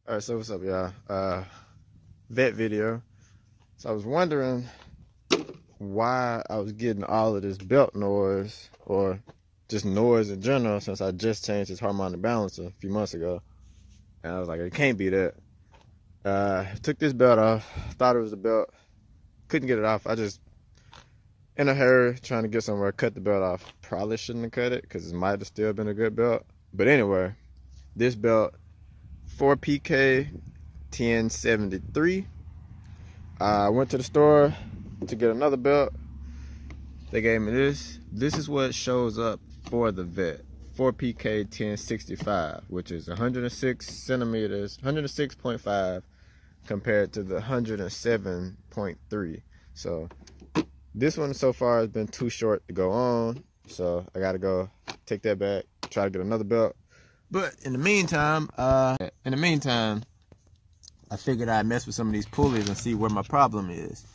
All right, so what's up, y'all? Vet video. So I was wondering why I was getting all of this belt noise or just noise in general since I just changed this harmonic balancer a few months ago. And I was like, it can't be that. Took this belt off, thought it was the belt, couldn't get it off. I just, in a hurry, trying to get somewhere, cut the belt off. Probably shouldn't have cut it because it might have still been a good belt. But anyway, this belt, 4PK 1073. I went to the store to get another belt. They gave me this. This is what shows up for the vet. 4PK 1065, which is 106 centimeters, 106.5 compared to the 107.3. So this one so far has been too short to go on. So I gotta go take that back, try to get another belt. But in the meantime, I figured I'd mess with some of these pulleys and see where my problem is.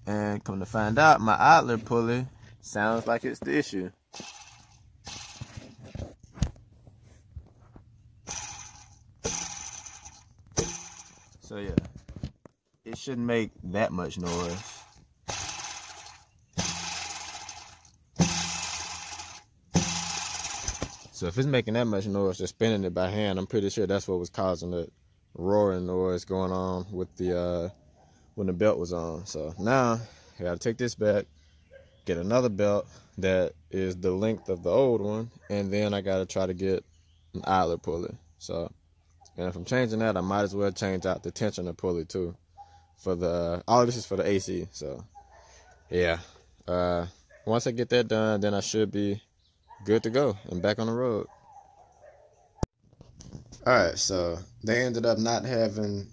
And come to find out, my idler pulley sounds like it's the issue. So yeah, it shouldn't make that much noise. So if it's making that much noise, just spinning it by hand, I'm pretty sure that's what was causing the roaring noise going on with the when the belt was on. So now I gotta take this back, get another belt that is the length of the old one, and then I gotta try to get an idler pulley. So, and if I'm changing that, I might as well change out the tensioner pulley too. For the all of this is for the AC. So yeah, once I get that done, then I should be good to go and back on the road. All right, so they ended up not having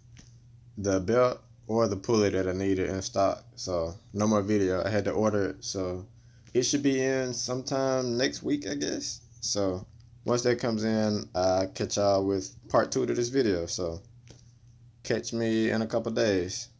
the belt or the pulley that I needed in stock, so no more video. I had to order it, so it should be in sometime next week, I guess. So once that comes in, I'll catch y'all with part 2 to this video. So catch me in a couple days.